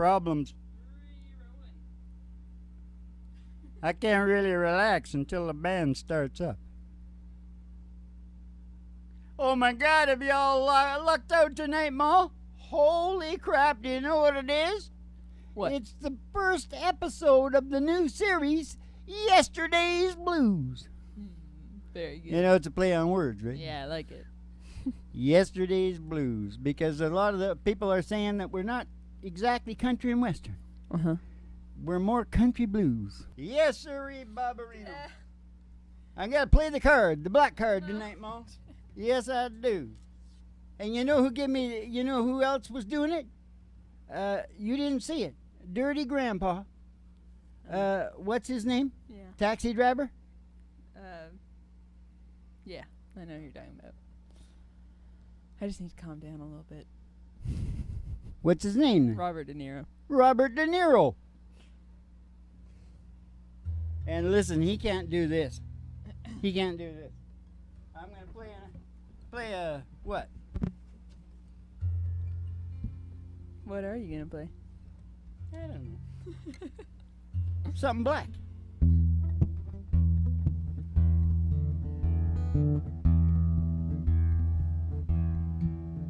problems. I can't really relax until the band starts up. Oh my God, have y'all lucked out tonight, Ma? Holy crap, do you know what it is? What? It's the first episode of the new series, Yesterday's Blues. Very good. You know, it's a play on words, right? Yeah, I like it. Yesterday's Blues, because a lot of the people are saying that we're not exactly country and western. Uh-huh. We're more country blues. Yes, sirree, Barbarino. I gotta play the card, the black card tonight, Ma. Yes, I do. And you know who you know who else was doing it? You didn't see it. Dirty Grandpa. What's his name? Yeah. Taxi driver? Yeah, I know who you're talking about. I just need to calm down a little bit. What's his name? Robert De Niro. Robert De Niro. And listen, he can't do this. He can't do this. I'm gonna play a what? What are you gonna play? I don't know. Something black.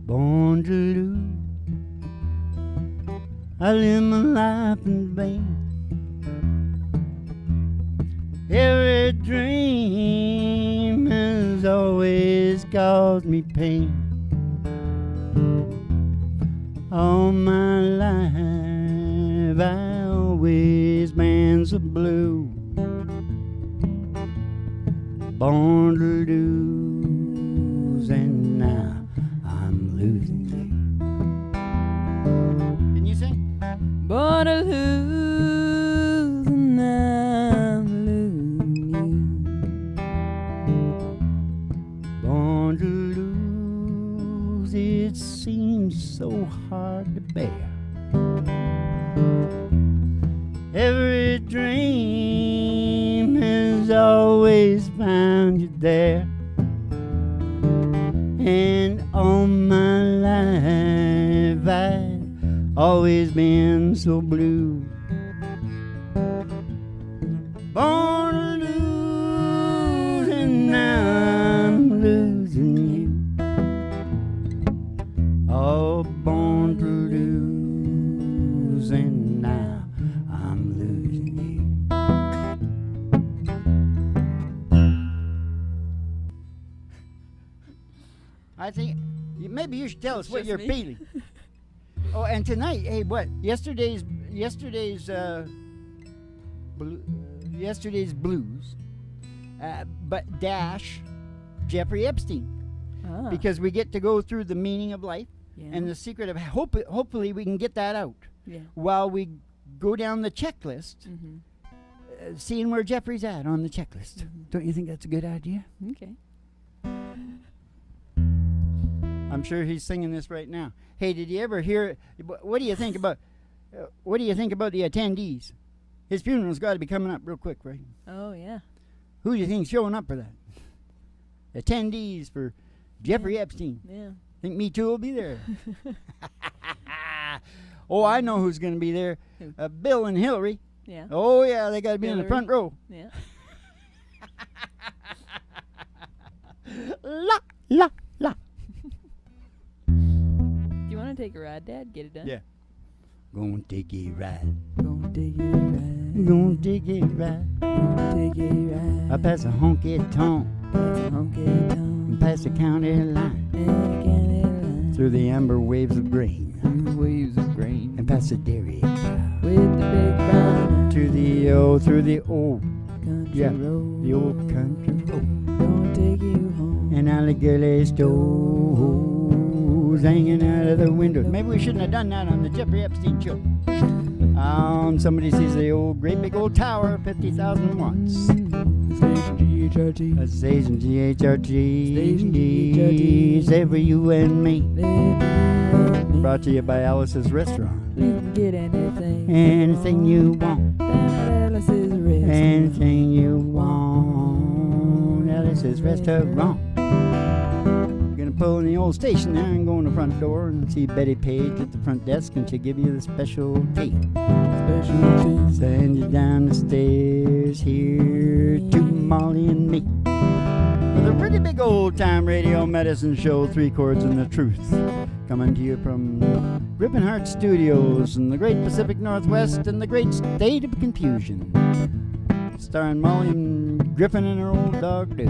Born to lose, I live my life in vain. Every dream has always caused me pain. All my life I always been so blue. Born to lose, and now I'm losing you. Can you sing? Born to lose, and I'm losing you. Born to lose, it seems so hard to bear. Every dream has always found you there. And all my life I've always been so blue. Born to lose, and now I'm losing you. Oh, born to lose, and now I'm losing you. I think maybe you should tell us what Just you're me? feeling. Oh, and tonight, hey, what? Yesterday's blues, but dash Jeffrey Epstein, Ah. because we get to go through the meaning of life Yeah. and the secret of hopefully we can get that out Yeah. while we go down the checklist, Mm-hmm. seeing where Jeffrey's at on the checklist. Mhm. Don't you think that's a good idea? Okay. I'm sure he's singing this right now. Hey, did you ever hear? What do you think about? What do you think about the attendees? His funeral's got to be coming up real quick, right? Oh yeah. Who do you think's showing up for that? Attendees for Jeffrey Epstein. Yeah. Think Me Too will be there? Oh, I know who's going to be there. Who? Bill and Hillary. Yeah. Oh yeah, they got to be in the Hillary. front row. Yeah. La la la. Do you want to take a ride, Dad? Get it done. Yeah. Gonna take a ride. Gonna take a ride. Gonna take a ride. Gonna take a ride. I pass a honky tonk. It's a honky tonk. Past the county line, And a county line. through the amber waves of grain, Through waves of grain. and past the dairy cow, With the big brown to the through the old, country yeah, road. the old country road, Gonna take you home. and alligator stoves hanging out of the windows. Maybe we shouldn't have done that on the Jeffrey Epstein show. Somebody sees the great big old tower, 50,000 watts. Station GHRT. A station GHRT. Station GHRT. Save for you and me. Living Brought to you by Alice's Restaurant. You can get anything. Anything you want. Down at Alice's Restaurant. Anything you want. Alice's Restaurant. Gonna pull in the old station there and go in the front door and see Betty Page at the front desk, and she'll give you the special tea. Special tea. Send you down the stairs here to Molly and me. With a pretty big old-time radio medicine show, 3 Chords and the Truth, coming to you from Ripon Heart Studios in the great Pacific Northwest and the great state of confusion. Starring Molly and Griffin and her old dog, Duke.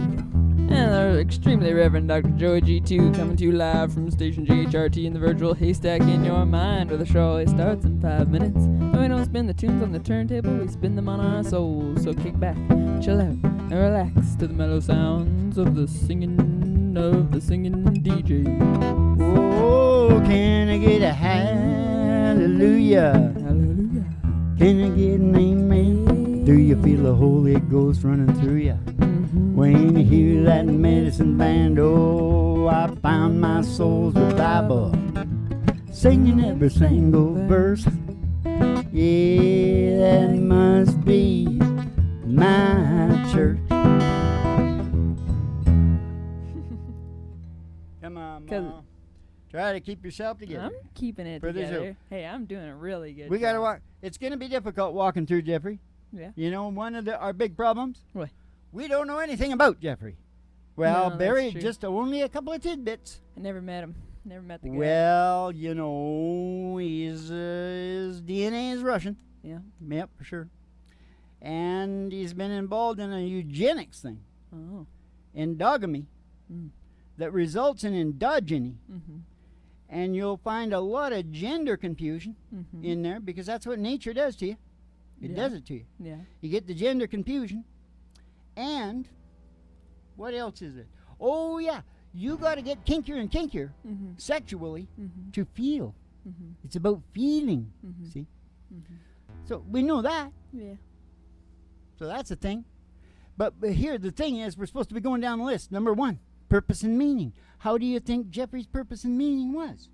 And the extremely Reverend Dr. Joey G2 coming to you live from station GHRT in the virtual haystack in your mind, where the show always starts in 5 minutes. And we don't spin the tunes on the turntable, we spin them on our souls. So kick back, chill out, and relax to the mellow sounds of the singing DJ. Oh, can I get a hallelujah? Hallelujah. Can I get an amen? Do you feel the Holy Ghost running through you? When you hear that medicine band, oh, I found my soul's revival, singing every single verse. Yeah, that must be my church. Come on, Mom. Try to keep yourself together. I'm keeping it together. Hey, I'm doing a really good We got to job. walk. It's going to be difficult walking through Jeffrey. Yeah. You know, one of our big problems? What? We don't know anything about Jeffrey. Well, No, Barry, that's true. just only a couple of tidbits. I never met him. Never met the guy. Well, you know, his DNA is Russian. Yeah. Yep, for sure. And he's been involved in a eugenics thing, Oh. endogamy, Mm. that results in endogyny. Mm-hmm. And you'll find a lot of gender confusion Mm-hmm. in there because that's what nature does to you. It Yeah. does it to you. Yeah. You get the gender confusion. And what else is it? Oh, yeah. You got to get kinkier and kinkier Mm-hmm. sexually Mm-hmm. to feel. Mm-hmm. It's about feeling. Mm-hmm. See? Mm-hmm. So we know that. Yeah. So that's a thing. But here, the thing is, we're supposed to be going down the list. Number 1, purpose and meaning. How do you think Jeffrey's purpose and meaning was?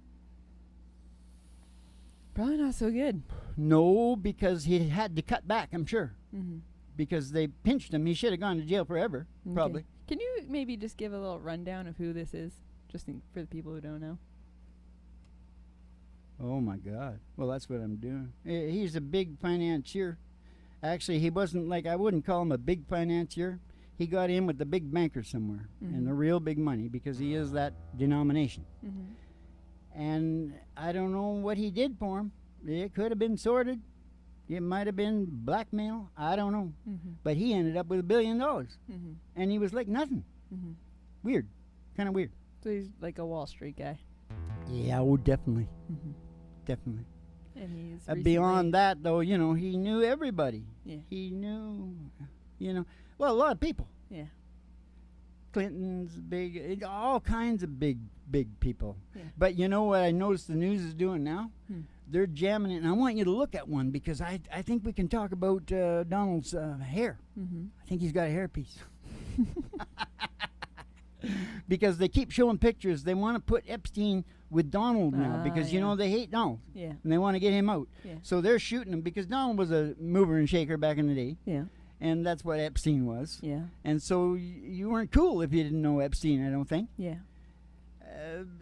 Probably not so good. No, because he had to cut back, I'm sure. Mm-hmm. Because they pinched him. He should have gone to jail forever, probably. Okay. Can you maybe just give a little rundown of who this is, just for the people who don't know? Oh, my God. Well, that's what I'm doing. He's a big financier. Actually, he wasn't like, I wouldn't call him a big financier. He got in with the big bankers somewhere and the real big money because he is that denomination. Mm-hmm. And I don't know what he did for him. It could have been sordid. It might have been blackmail. I don't know. Mm-hmm. But he ended up with $1 billion. Mm-hmm. And he was like nothing. Mm-hmm. Weird. Kind of weird. So he's like a Wall Street guy. Yeah, oh, definitely. Mm-hmm. Definitely. And he's Beyond that, though, you know, he knew everybody. Yeah. He knew, you know, well, a lot of people. Yeah. Clinton's big, all kinds of big people. Yeah. But you know what I noticed the news is doing now? Hmm. They're jamming it. And I want you to look at one because I think we can talk about Donald's hair. Mm-hmm. I think he's got a hairpiece. Because they keep showing pictures. They want to put Epstein with Donald now because, you yeah. know, they hate Donald. Yeah. And they want to get him out. Yeah. So they're shooting him because Donald was a mover and shaker back in the day. Yeah. And that's what Epstein was. Yeah. And so you weren't cool if you didn't know Epstein, I don't think. Yeah.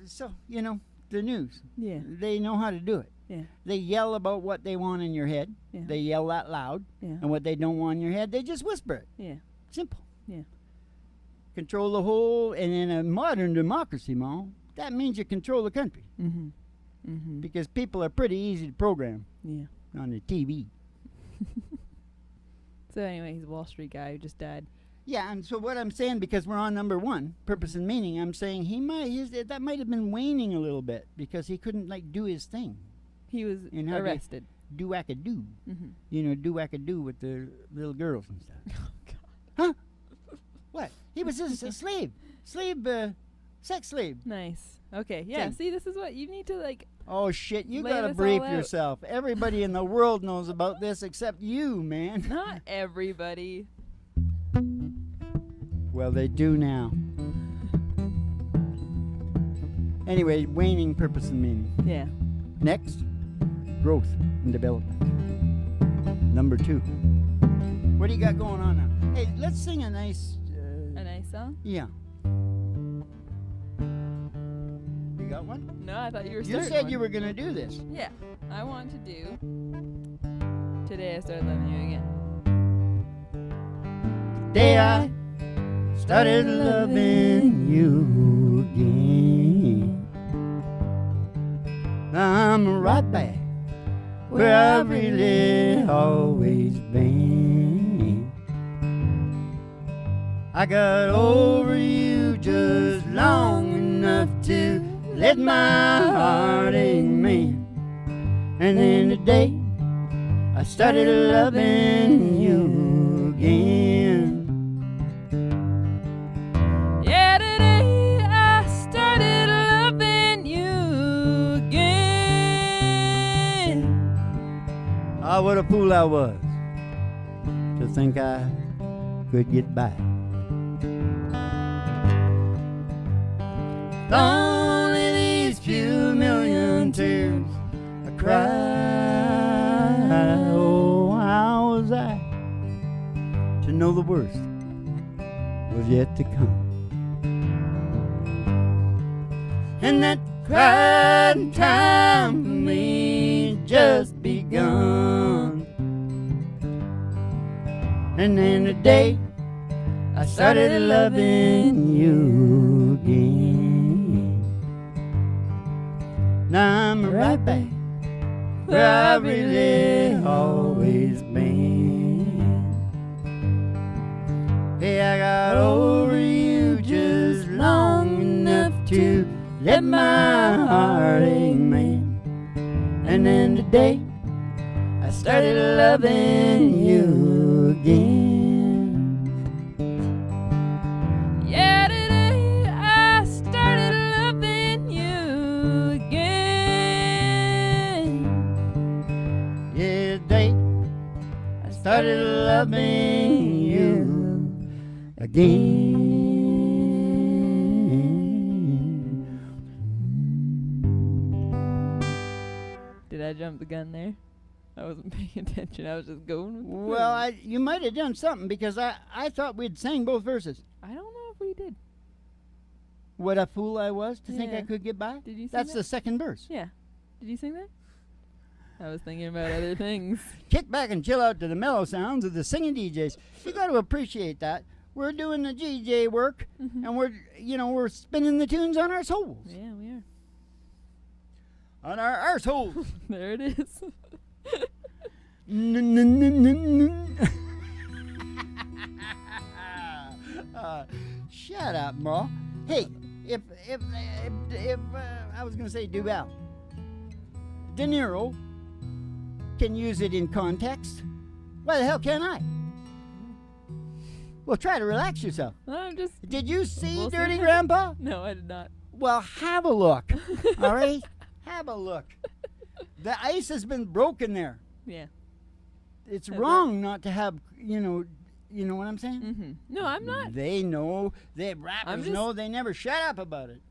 So, you know, the news. Yeah. They know how to do it. Yeah. They yell about what they want in your head. Yeah. They yell that loud. Yeah. And what they don't want in your head, they just whisper it. Yeah. Simple. Yeah. Control the whole, and in a modern democracy, Mom, that means you control the country. Mm-hmm. Mm-hmm. Because people are pretty easy to program Yeah. on the TV. So anyway, he's a Wall Street guy who just died. Yeah, and so what I'm saying, because we're on number 1, purpose and meaning, I'm saying that might have been waning a little bit because he couldn't like do his thing. He was And how do you- arrested. Do-wacka-do. Mm-hmm. You know, do-wacka-do with the little girls and stuff. Oh God. Huh? What? He was just a slave. Sex slave. Nice. Okay. Yeah. Same. See, this is what you need to like. Oh, shit, you Lay gotta this brief all out. yourself. Everybody in the world knows about this except you, man. Not everybody. Well, they do now. Anyway, waning purpose and meaning. Yeah. Next, growth and development. Number 2. What do you got going on now? Hey, let's sing a nice... A nice song. Yeah. got one? No, I thought you were You starting said one. you were going to do this. Yeah, I want to do Today I Started Loving You Again. Day I started loving you again. I'm right back where I've really always been. I got over you just long enough to let my heart amen. And then today I started loving you again. Yeah, today I started loving you again. Ah, what a fool I was to think I could get by. Only these few million tears I cried. Oh, how was I to know the worst was yet to come? And that crying time for me just begun. And then today I started loving you again. Now I'm right back where I've really always been. Hey, I got over you just long enough to let my heart amen. And then today I started loving you again. Yeah, today I started loving you again. Yeah, today I started loving you again. Did I jump the gun there? I wasn't paying attention. I was just going with the Well, flow. you might have done something because I thought we'd sang both verses. I don't know if we did. What a fool I was to think I Yeah. could get by. Did you sing That's that? the second verse. Yeah. Did you sing that? I was thinking about other things. Kick back and chill out to the mellow sounds of the singing DJs. You got to appreciate that. We're doing the DJ work, Mhm. and we're spinning the tunes on our souls, Yeah, we are. on our arseholes. There it is. Shut up, Ma. Hey, if I was gonna say Duval, De Niro can use it in context. Why the hell can't I? Well, try to relax yourself. I'm just. Did you see We'll see Dirty what Grandpa? No, I did not. Well, have a look. All right, have a look. The ice has been broken there. Yeah. It's Has wrong not to have, you know what I'm saying? Mm-hmm. No, I'm not. They know. They rappers just- know. They never shut up about it.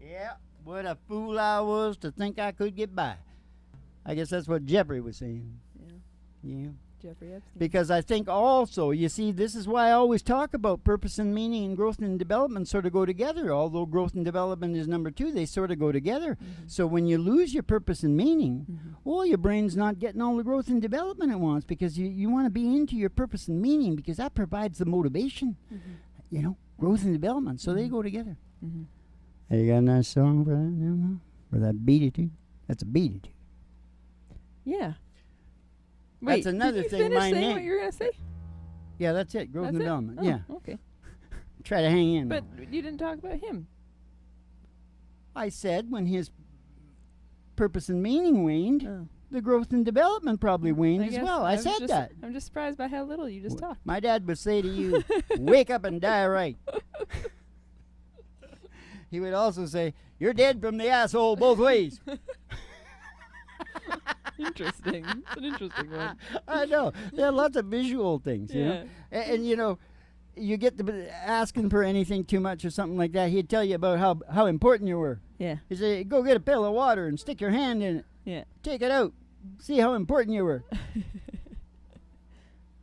Yeah, what a fool I was to think I could get by. I guess that's what Jeffrey was saying. Yeah. Yeah. Jeffrey Epstein. Because I think also, you see, this is why I always talk about purpose and meaning and growth and development sort of go together. Although growth and development is number two, they sort of go together. Mhm. So when you lose your purpose and meaning, Mhm. well, your brain's not getting all the growth and development it wants because you want to be into your purpose and meaning because that provides the motivation, growth and development. So they Mhm. go together. Mhm. Hey, you got a nice song for that now, Ma? For that beatitude? That's a beatitude. Yeah. That's Wait, another did you thing finish my saying name- what you were gonna say? Yeah, that's it. Growth That's and it? development. Oh, Yeah. Okay. Try to hang in. But Ma. you didn't talk about him. I said when his purpose and meaning waned, Oh. the growth and development probably waned as guess well. I was said just- that. I'm just surprised by how little you just talked. My dad would say to you, wake up and die right. He would also say, you're dead from the asshole both ways. Interesting. It's an interesting one. I know. There are lots of visual things, you know. Yeah. And you get to asking for anything too much or something like that. He'd tell you about how important you were. Yeah. He'd say, go get a pail of water and stick your hand in it. Yeah. Take it out. See how important you were.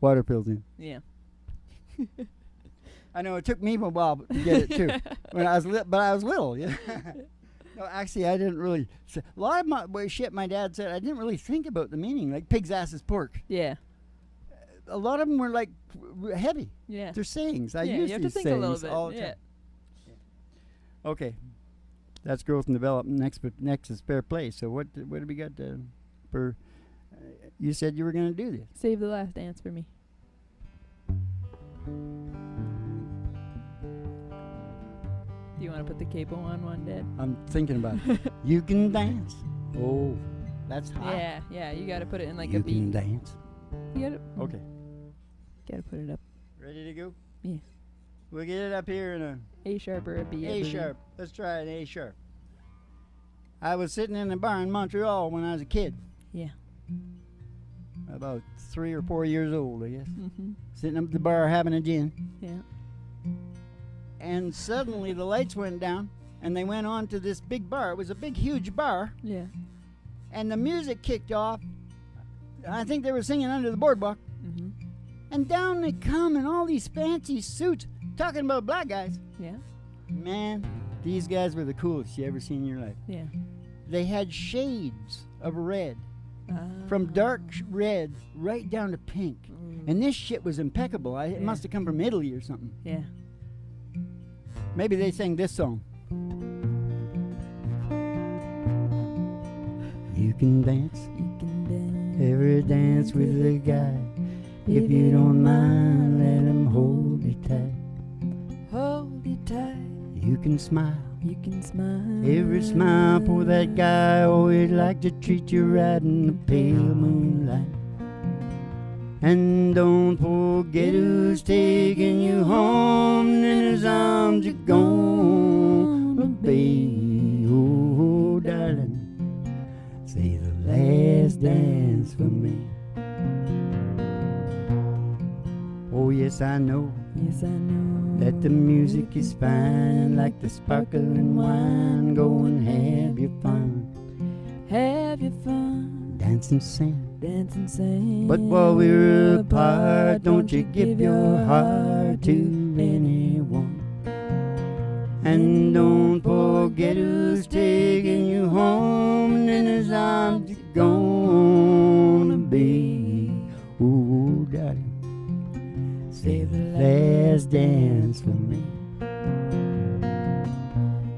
Water pills in. Yeah. I know it took me a while to get it too. When I was but I was little. Yeah. No, actually, I didn't really. A lot of shit my dad said, I didn't really think about the meaning. Like pig's ass is pork. Yeah. A lot of them were like heavy. Yeah. They're sayings. I Yeah, use you have to these think a little sayings bit. all the Yeah. time. Okay, that's growth and development. Next is fair play. So what do we got for? You said you were going to do this. Save the last dance for me. Do you want to put the capo on one, Dad? I'm thinking about it. You can dance. Oh, that's high. Yeah. You got to put it in like you a beat. can dance. You got to. Okay. Got to put it up. Ready to go? Yeah. We'll get it up here in a A sharp or a B. I A believe. sharp. Let's try an A sharp. I was sitting in a bar in Montreal when I was a kid. Yeah. About 3 or 4 years old, I guess. Mm-hmm. Sitting up at the bar having a gin. Yeah. And suddenly the lights went down and they went on to this big bar. It was a big, huge bar. Yeah. And the music kicked off. I think they were singing Under the Boardwalk. Mm-hmm. And down they come in all these fancy suits talking about black guys. Yeah. Man, these guys were the coolest you ever seen in your life. Yeah. They had shades of red. Ah. From dark red right down to pink. And this shit was impeccable. It must have come from Italy or something. Yeah. Maybe they sang this song. You can dance. You can dance. Every dance with a guy. If you don't mind, let him hold you tight. Hold you tight. You can smile. You can smile. Every smile for that guy. Always like to treat you right in the pale moonlight. And don't forget who's taking you home. In his arms you're gonna be. Oh, darling, say the last dance for me. Oh, yes, I know. Yes, I know. That the music is fine, like the sparkling wine. Go and have your fun. Have your fun. Dance and sing. Dance and sing. But while we're apart, don't you give your heart to anyone. And don't forget who's taking you home. And in his arms you're gonna be. Ooh, darling, say the last dance for me.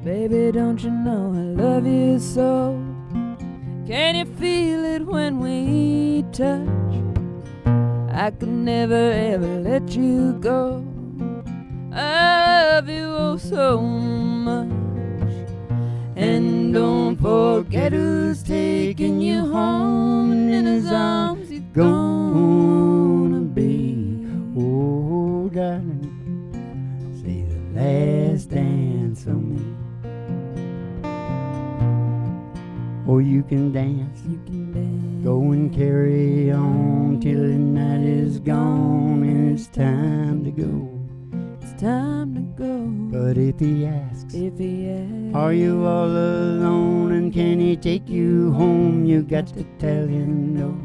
Baby, don't you know I love you so? Can you feel it when we touch? I could never ever let you go. I love you oh so much. And don't forget who's taking you home. And in his arms you're gonna be. Oh, darling, say the last dance for me. Oh, you can dance. You can dance. Go and carry on till the night is gone and it's time to go. It's time to go. But if he asks, are you all alone and can he take you home? You got to tell him no.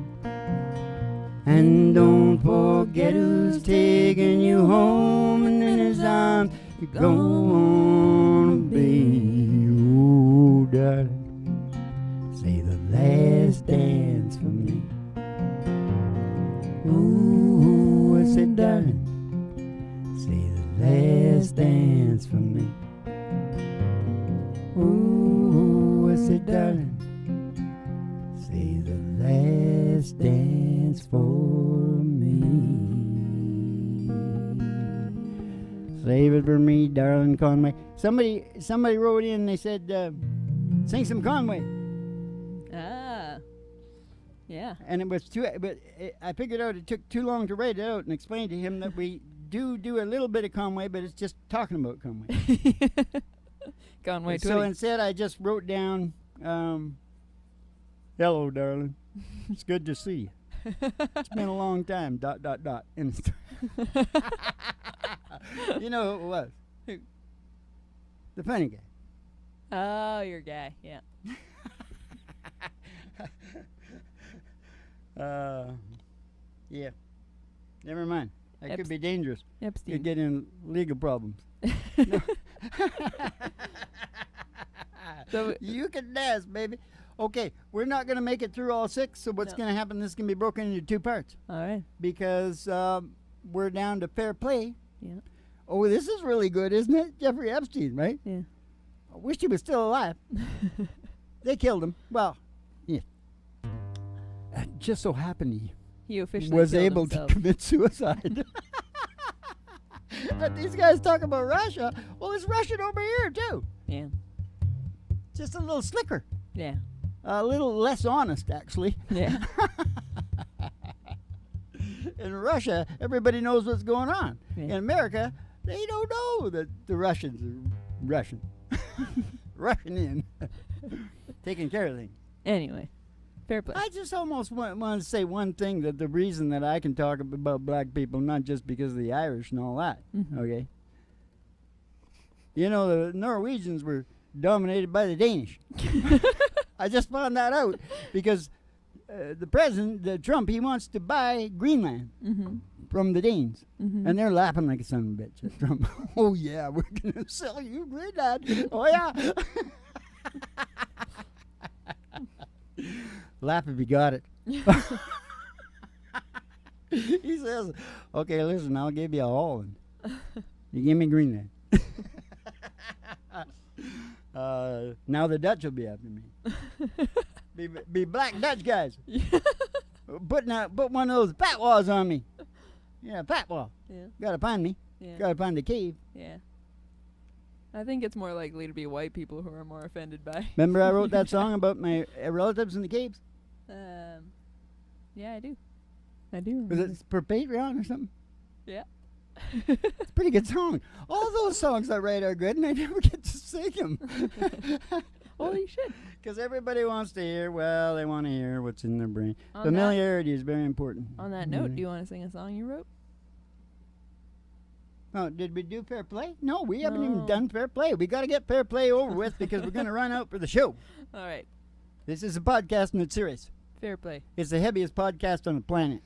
And don't forget who's taking you home. And in his arms you're gonna be. Oh, darling, say the last dance for me. Ooh, I said, darling, say the last dance for me. Ooh, I said, darling, say the last dance for me. Save it for me, darling Conway. Somebody wrote in. They said, sing some Conway. Ah. Yeah. And it was too, but I figured out it took too long to write it out and explain to him that we do a little bit of Conway, but it's just talking about Conway. Conway So Twitty. instead, I just wrote down, "Hello, darling. It's good to see you. It's been a long time. ... And you know who it was? Who? The funny guy. Oh, your guy. Yeah. Yeah. Never mind. That could be dangerous. Epstein. Could get in legal problems. So You can dance, baby. Okay, we're not going to make it through all 6, so what's going to happen, this can be broken into 2 parts. all right. Because we're down to fair play. Yeah. Oh, this is really good, isn't it? Jeffrey Epstein, right? Yeah. I wish he was still alive. They killed him. Well, yeah. It just so happened He officially he was killed able himself. to commit suicide. But these guys talk about Russia. Well, it's Russian over here, too. Yeah. Just a little slicker. Yeah. A little less honest, actually. Yeah. In Russia, everybody knows what's going on. Yeah. In America, they don't know that the Russians are Russian. Russian in. Taking care of things. Anyway, fair play. I just almost want to say one thing, that the reason that I can talk about black people, not just because of the Irish and all that, okay? You know, the Norwegians were dominated by the Danish. I just found that out because the president, Trump, he wants to buy Greenland from the Danes. And they're laughing like a son of a bitch at Trump. Oh, yeah, we're going to sell you Greenland. Oh, yeah. Laugh if you got it. He says, okay, listen, I'll give you a Holland. You give me Greenland. Now the Dutch will be after me. be black Dutch guys. Put one of those patwas on me. Yeah, patwa. Yeah. Gotta find me. Yeah. Gotta find the cave. Yeah. I think it's more likely to be white people who are more offended by. Remember I wrote that song about my relatives in the caves? Yeah, I do. I do. Was it for Patreon or something? Yeah. It's a pretty good song. All those songs I write are good, and I never get to sing them. Well, you should. Because everybody wants to hear, well, they want to hear what's in their brain. On Familiarity is very important. On that note, do you want to sing a song you wrote? Oh, did we do fair play? No, we haven't even No. done fair play. We got to get fair play over with because we're going to run out for the show. All right. This is a podcast and it's serious. Fair play. It's the heaviest podcast on the planet.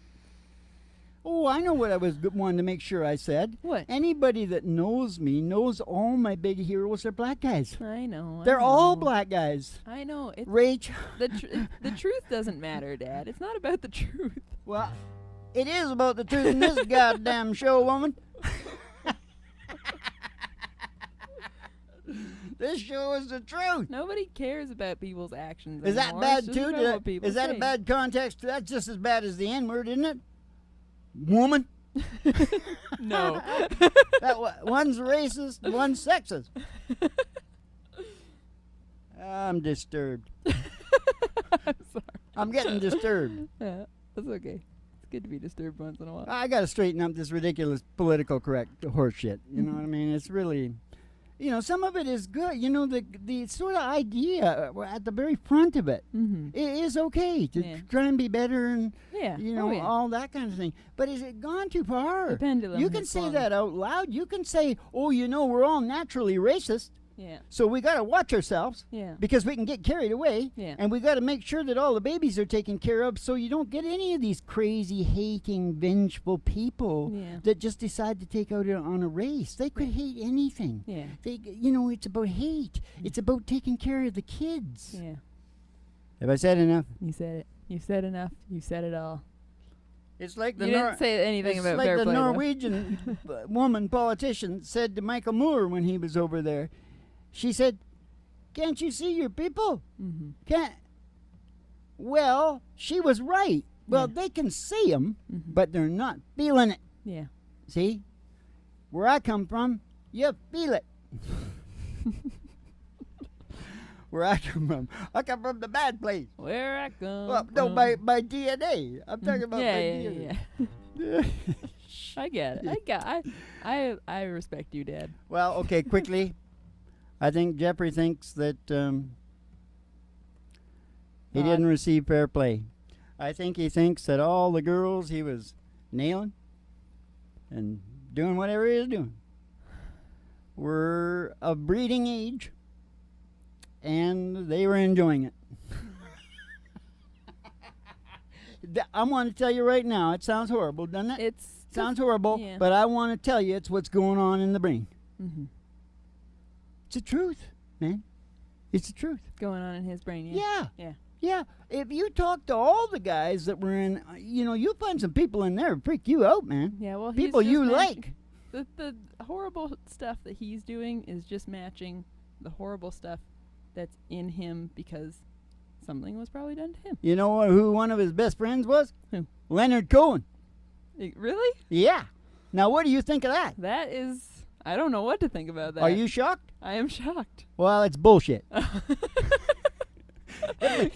Oh, I know what I was wanting to make sure I said. What? Anybody that knows me knows all my big heroes are black guys. I know. They're all black guys. I know. It's Rach. the truth doesn't matter, Dad. It's not about the truth. Well, it is about the truth in this goddamn show, woman. This show is the truth. Nobody cares about people's actions Is that anymore. bad It's just too? about what people Is that say. a bad context? That's just as bad as the N-word, isn't it? Woman. No. One's racist, one's sexist. I'm disturbed. I'm sorry. I'm getting disturbed. Yeah, that's okay. It's good to be disturbed once in a while. I got to straighten up this ridiculous political correct horse shit. You know what I mean? It's really, you know, some of it is good. You know, the sort of idea at the very front of it, it is okay to try and be better and, Yeah. you know, all that kind of thing. But is it gone too far? The pendulum You can has say swung. that out loud. You can say, oh, you know, we're all naturally racist. Yeah. So we got to watch ourselves Yeah. because we can get carried away. Yeah. And we got to make sure that all the babies are taken care of so you don't get any of these crazy, hating, vengeful people Yeah. that just decide to take out on a race. They could hate anything. Yeah. You know, it's about hate. It's about taking care of the kids. Yeah. Have I said enough? You said it. You said enough. You said it all. It's like the You didn't say anything it's about like fair the play, though. Norwegian woman politician said to Michael Moore when he was over there. She said, "Can't you see your people? Can't." Well, she was right. Well, they can see them, but they're not feeling it. Yeah. See, where I come from, you feel it. Where I come from the bad place. Where I come Well, no, from. by DNA. I'm talking about yeah, my yeah, DNA. yeah. I get it. I respect you, Dad. Well, okay, quickly. I think Jeffrey thinks that he didn't receive fair play. I think he thinks that all the girls he was nailing and doing whatever he was doing were of breeding age and they were enjoying it. I want to tell you right now, it sounds horrible, doesn't it? sounds horrible, yeah. but I want to tell you it's what's going on in the brain. Mm-hmm. It's the truth, man. It's the truth. Going on in his brain, yeah. Yeah. Yeah. Yeah. If you talk to all the guys that were in, you'll find some people in there who freak you out, man. Yeah, well, People he's you just like. The horrible stuff that he's doing is just matching the horrible stuff that's in him because something was probably done to him. You know who one of his best friends was? Who? Leonard Cohen. Really? Yeah. Now, what do you think of that? That is... I don't know what to think about that. Are you shocked? I am shocked. Well, it's bullshit.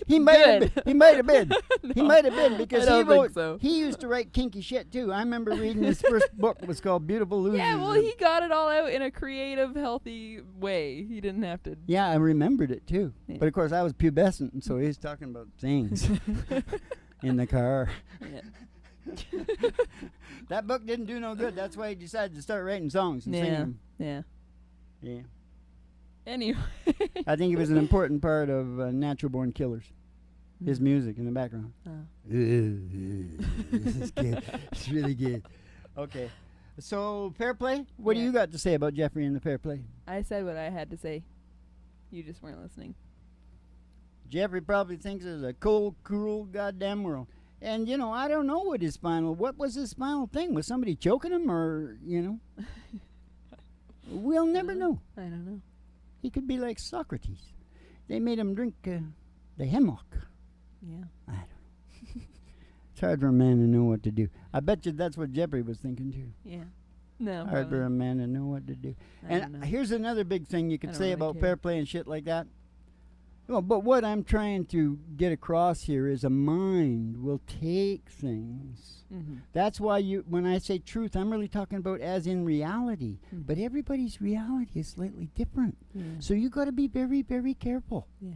He might have been. He might have been. No, He might have been because I he don't wrote. think so. He used to write kinky shit too. I remember reading his first book. It was called Beautiful Losers. Yeah, well, he got it all out in a creative, healthy way. He didn't have to... Yeah, I remembered it too. Yeah. But of course, I was pubescent, and so he was talking about things in the car. Yeah. That book didn't do no good. That's why he decided to start writing songs and singing Yeah. them. Yeah. Yeah. Anyway. I think it was an important part of Natural Born Killers. His music in the background. Oh. This is good. It's really good. Okay. So, Fair Play? What do Yeah. you got to say about Jeffrey and the Fair Play? I said what I had to say. You just weren't listening. Jeffrey probably thinks it's a cold, cruel, goddamn world. And, I don't know what was his spinal thing? Was somebody choking him or, We'll never know. I don't know. He could be like Socrates. They made him drink the hemlock. Yeah. I don't know. It's hard for a man to know what to do. I bet you that's what Jeffrey was thinking too. Yeah. No. Hard for a man to know what to do. I don't know. Here's another big thing you I could don't say really about care. Fair Play and shit like that. Well, but what I'm trying to get across here is a mind will take things. Mm-hmm. That's why when I say truth, I'm really talking about as in reality. Mhm. But everybody's reality is slightly different. Yeah. So you got to be very, very careful. Yeah.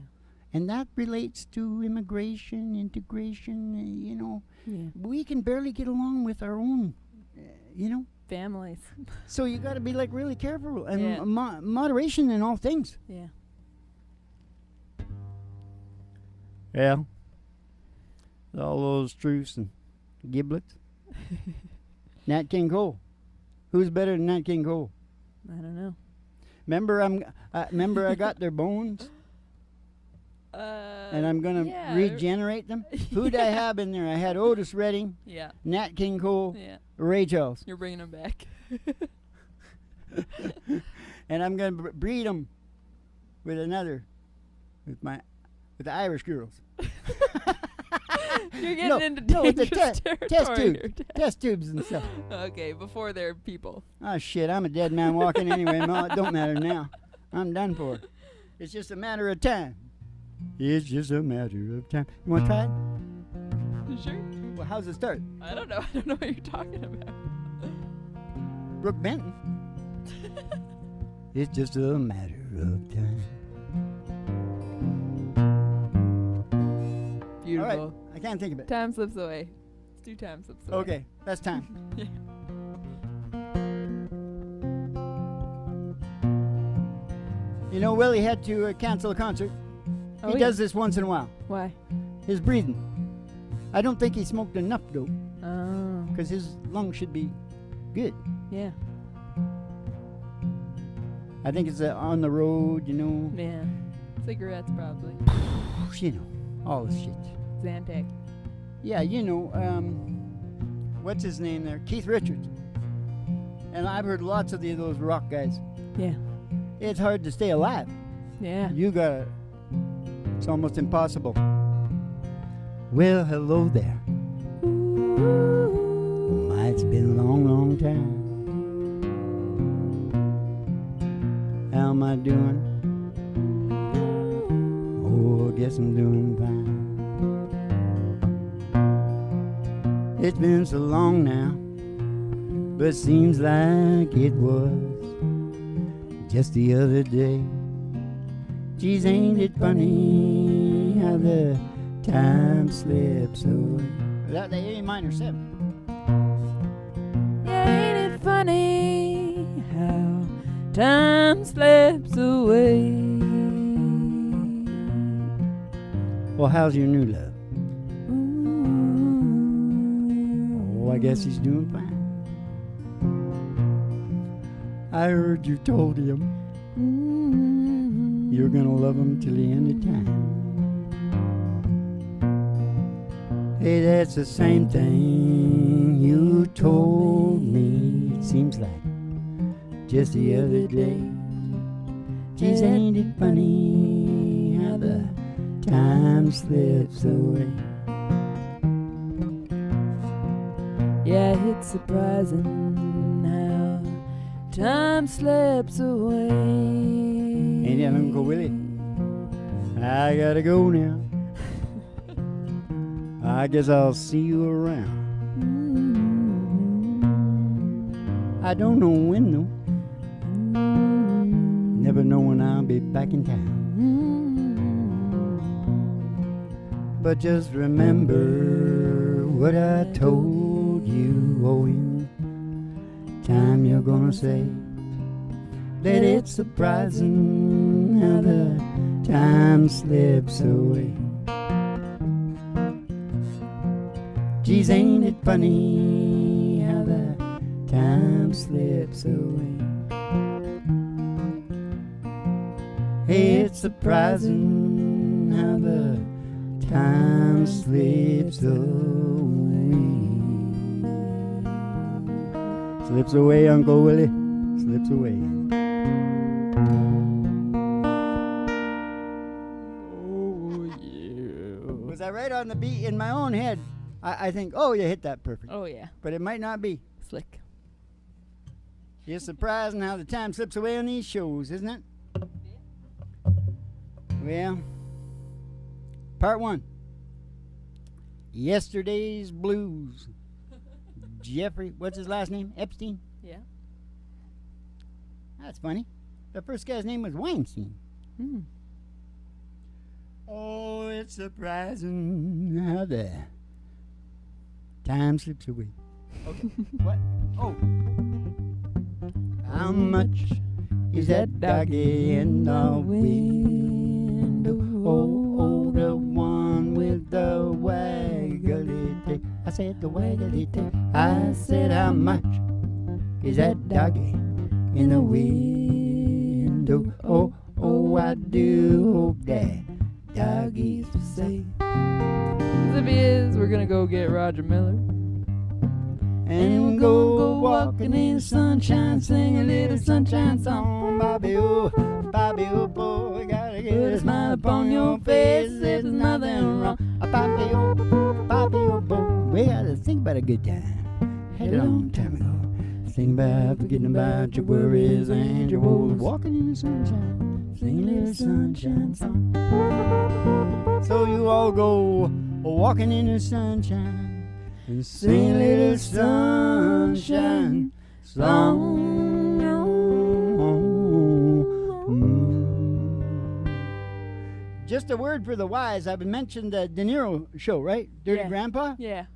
And that relates to immigration, integration, Yeah. We can barely get along with our own, Families. So you got to be like really careful and Yeah. moderation in all things. Yeah. Yeah. All those truths and giblets. Nat King Cole. Who's better than Nat King Cole? I don't know. Remember I got their bones and I'm gonna yeah. regenerate them. Who'd I have in there? I had Otis Redding, Yeah. Nat King Cole, Yeah. Ray Charles, You're bringing them back. and I'm gonna breed them with the Irish girls. You're getting No, into no, with the dangerous test territory tubes, here, Dad. test tubes and stuff. Okay, before they're people. Oh shit! I'm a dead man walking anyway. No, it don't matter now. I'm done for. It's just a matter of time. It's just a matter of time. You want to try it? You sure? Well, how's it start? I don't know. I don't know what you're talking about. Brooke Benton. It's just a matter of time. Beautiful. All right. I can't think of it. Time slips away. Let's do time slips away. Okay, that's time. Yeah. Willie had to cancel a concert. Oh, He yeah. does this once in a while. Why? His breathing. I don't think he smoked enough dope Oh. because his lungs should be good. Yeah. I think it's on the road, Yeah. Cigarettes probably. all this shit. Zantac. Yeah, what's his name there? Keith Richards. And I've heard lots of those rock guys. Yeah. It's hard to stay alive. Yeah. It's almost impossible. Well, hello there. It's been a long, long time. How am I doing? Oh, I guess I'm doing fine. It's been so long now, but seems like it was just the other day. Geez, ain't it funny how the time slips away? That the A minor 7. Yeah, ain't it funny how time slips away? Well, how's your new love? Ooh. Oh, I guess he's doing fine. I heard you told him you're gonna love him till the end of time. Hey, that's the same thing you told me. It seems like just the other day. Geez, ain't it funny how the time slips away? Yeah, it's surprising how time slips away. Ain't that Uncle Willie? I gotta go now. I guess I'll see you around. I don't know when though. Never know when I'll be back in town. But just remember what I told you. Oh, in time you're gonna say that it's surprising how the time slips away. Geez, ain't it funny how the time slips away? Hey, it's surprising how the time slips away. Slips away, Uncle Willie, slips away. Oh, yeah. Was I right on the beat in my own head? I think, oh, you hit that perfect. Oh, yeah. But it might not be. Slick. It's surprising how the time slips away on these shows, isn't it? Well, part one. Yesterday's Blues. Jeffrey, what's his last name? Epstein? Yeah. That's funny. The first guy's name was Weinstein. Hmm. Oh, it's surprising how the time slips away. Okay. What? Oh. How much is that doggy in the window? Oh, the one with the waggly tail. I said the waggly tail. I said how much is that doggy in the window? Oh, I do hope that doggy's safe. 'Cause if he is, we're gonna go get Roger Miller. And go walking in the sunshine, sing a little sunshine song. Bobby, oh boy, gotta get a smile upon your face. There's nothing wrong. Bobby, oh boy, we gotta think about a good time. Had a long time ago. Think about forgetting about your worries and your woes. Walking in the sunshine, sing a little sunshine song. So you all go walking in the sunshine and sing a little sunshine song. Just a word for the wise. I've mentioned the De Niro show, right? Dirty Yeah. Grandpa. Yeah.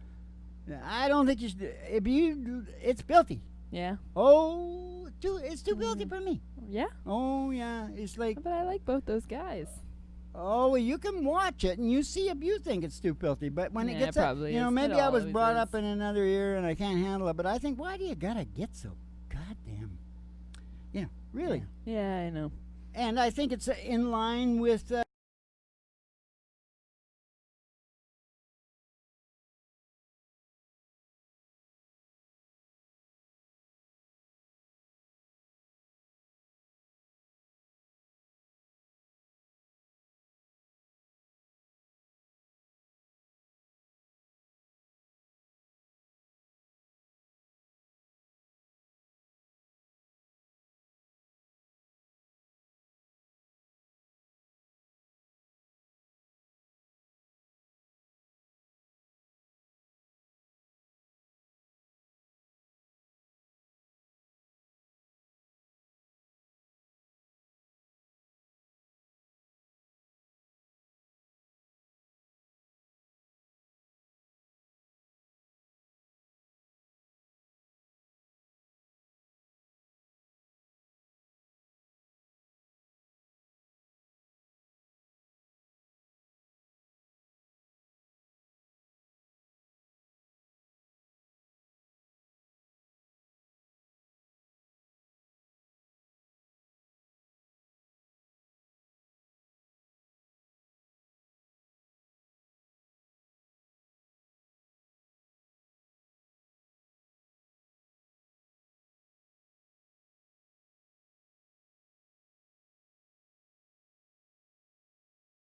I don't think you should. If you, it's filthy. Yeah. Oh, it's too filthy for me. Yeah. Oh yeah, it's like. But I like both those guys. Oh, well, you can watch it and you see if you think it's too filthy. But when it Yeah, gets it up, probably you know, is. maybe It I was always brought is. up in another ear and I can't handle it. But I think, why do you gotta get so goddamn, really? Yeah, I know. And I think it's in line with